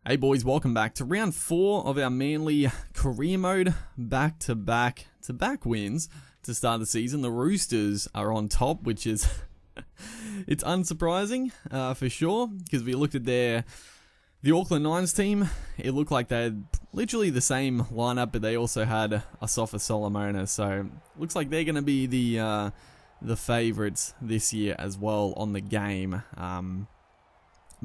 Hey boys, welcome back to round 4 of our Manly career mode. Back-to-back wins to start the season. The Roosters are on top, which is it's unsurprising for sure, because we looked at the Auckland Nines team. It looked like they had literally the same lineup, but they also had a Asafa Solomona, so looks like they're going to be the favourites this year as well on the game.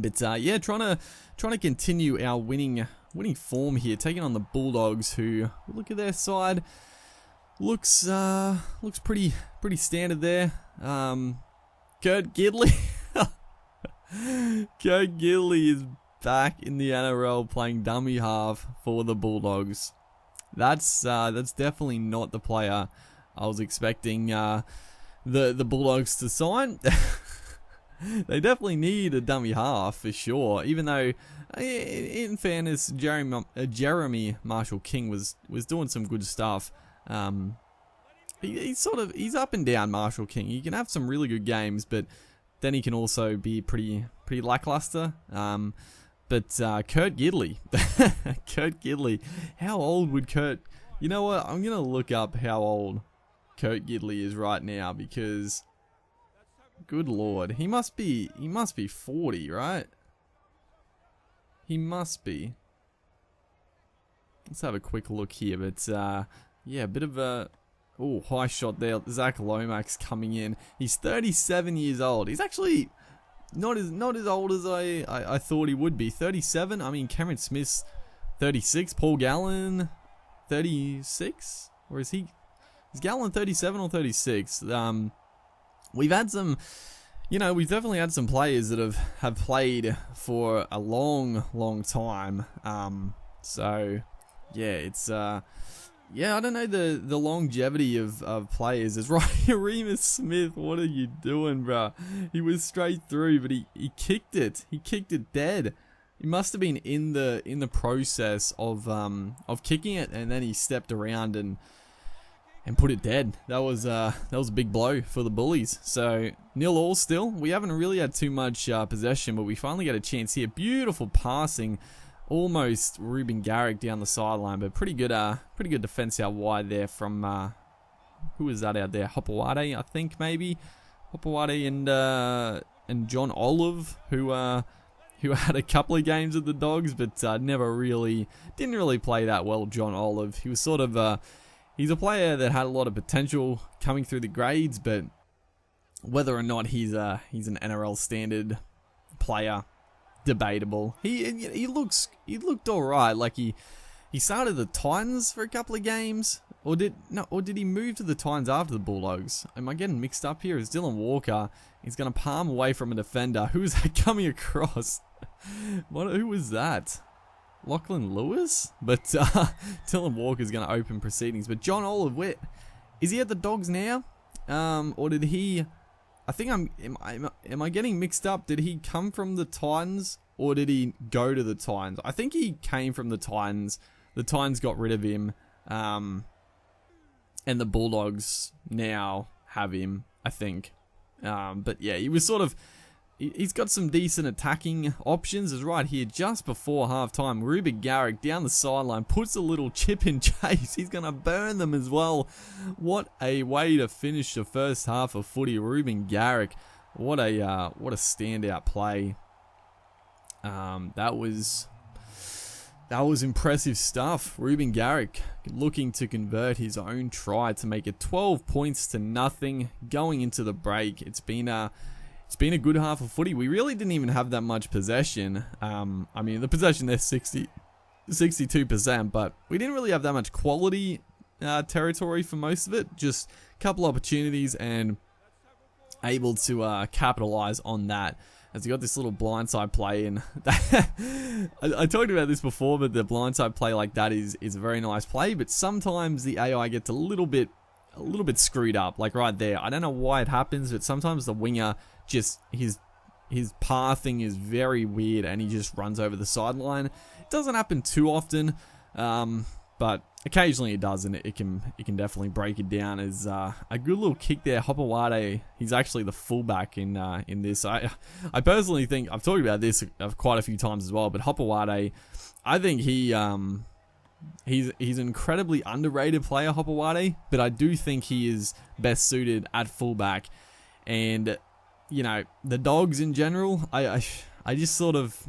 But yeah, trying to continue our winning form here, taking on the Bulldogs, who, look at their side, looks pretty standard there. Kurt Gidley, Kurt Gidley is back in the NRL playing dummy half for the Bulldogs. That's definitely not the player I was expecting the Bulldogs to sign. They definitely need a dummy half for sure, even though, in fairness, Jeremy Marshall King was doing some good stuff. He's up and down, Marshall King. He can have some really good games, but then he can also be pretty lackluster. But Kurt Gidley, Kurt Gidley, how old would Kurt? You know what? I'm gonna look up how old Kurt Gidley is right now, because good lord, he must be 40, right? He must be. Let's have a quick look here, but yeah, a bit of a high shot there. Zach Lomax coming in. He's 37 years old. He's actually not as old as I thought he would be. 37. I mean, Cameron Smith's 36. Paul Gallen 36, or is Gallen 37 or 36? We've had some, we've definitely had some players that have played for a long time. So yeah, it's I don't know the longevity of players is right. Remus Smith, what are you doing, bro? He was straight through, but he kicked it. He kicked it dead. He must have been in the process of kicking it, and then he stepped around and put it dead. That was a big blow for the Bullies. So 0-0 still. We haven't really had too much possession, but we finally get a chance here. Beautiful passing, almost Ruben Garrick down the sideline, but pretty good defense out wide there from who was that out there? Hopewade, I think maybe. Hopewade and John Olive, who had a couple of games with the Dogs, but didn't really play that well. John Olive, he was sort of he's a player that had a lot of potential coming through the grades, but whether or not he's an NRL standard player, debatable. He looked all right. Like he started the Titans for a couple of games, or did he move to the Titans after the Bulldogs? Am I getting mixed up here? Is Dylan Walker? He's gonna palm away from a defender. Who's that coming across? Who was that? Lachlan Lewis? But Dylan Walker's going to open proceedings. But John Olive, is he at the Dogs now? Or did he... I think am I getting mixed up? Did he come from the Titans, or did he go to the Titans? I think he came from the Titans. The Titans got rid of him. And the Bulldogs now have him, I think. But yeah, he was sort of... He's got some decent attacking options. Is right here just before halftime. Ruben Garrick down the sideline puts a little chip in chase. He's going to burn them as well. What a way to finish the first half of footy. Ruben Garrick, what a standout play. That was impressive stuff. Ruben Garrick looking to convert his own try to make it 12 points to nothing going into the break. It's been a good half of footy. We really didn't even have that much possession. I mean, the possession there 62%, but we didn't really have that much quality territory for most of it. Just a couple opportunities and able to capitalize on that. As you got this little blindside play, and I talked about this before, but the blindside play like that is a very nice play. But sometimes the AI gets a little bit screwed up, like right there. I don't know why it happens, but sometimes the winger just his pathing is very weird, and he just runs over the sideline. It doesn't happen too often, but occasionally it does, and it can definitely break it down. As a good little kick there. Hopewade, he's actually the fullback in this. I personally think, I've talked about this quite a few times as well, but Hopewade, I think he's an incredibly underrated player, Hopewade, but I do think he is best suited at fullback. And you know, the Dogs in general, I'm just sort of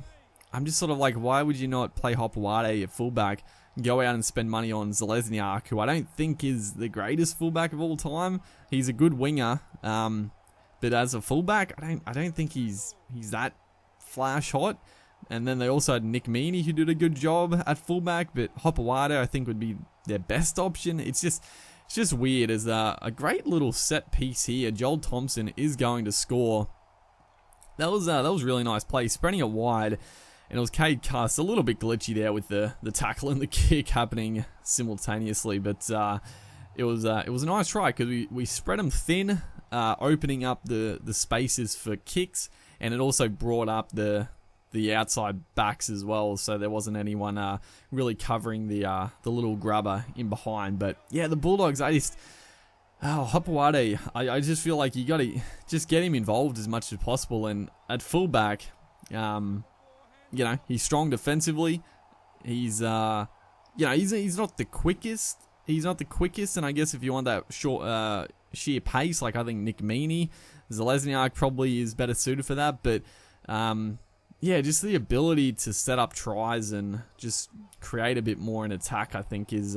like, why would you not play Hopewade at fullback? Go out and spend money on Zalesniak, who I don't think is the greatest fullback of all time. He's a good winger, but as a fullback, I don't think he's that flash hot. And then they also had Nick Meaney, who did a good job at fullback, but Hopewade I think would be their best option. It's just weird. As a great little set piece here. Joel Thompson is going to score. That was really nice play, spreading it wide. And it was Cade Cuss, a little bit glitchy there with the tackle and the kick happening simultaneously. But it was a nice try, because we spread them thin, opening up the spaces for kicks. And it also brought up the outside backs as well. So there wasn't anyone really covering the little grubber in behind. But yeah, the Bulldogs, Hopewade, I just feel like you got to just get him involved as much as possible. And at fullback, you know, he's strong defensively. He's he's not the quickest. He's not the quickest, and I guess if you want that short, sheer pace, like I think Nick Meaney, Zalesniak probably is better suited for that. But yeah, just the ability to set up tries and just create a bit more in attack, I think is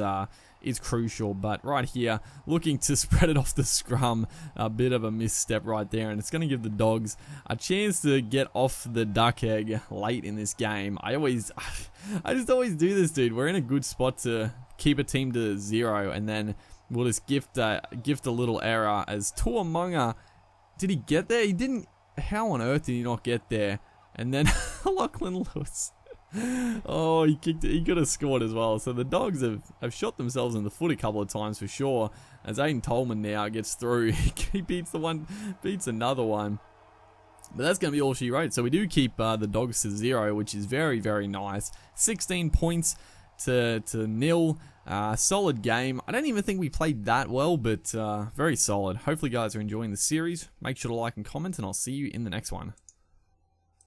crucial. But right here, looking to spread it off the scrum, a bit of a misstep right there, and it's going to give the Dogs a chance to get off the duck egg late in this game. I just always do this, dude. We're in a good spot to keep a team to 0, and then we'll just gift a little error. As Tuamunga, did he get there? He didn't. How on earth did he not get there? And then Lachlan Lewis. Oh, he kicked it. He could have scored as well. So the Dogs have shot themselves in the foot a couple of times for sure. As Aiden Tolman now gets through, he beats another one. But that's going to be all she wrote. So we do keep the Dogs to 0, which is very, very nice. 16 points to 0. Solid game. I don't even think we played that well, but very solid. Hopefully, you guys are enjoying the series. Make sure to like and comment, and I'll see you in the next one.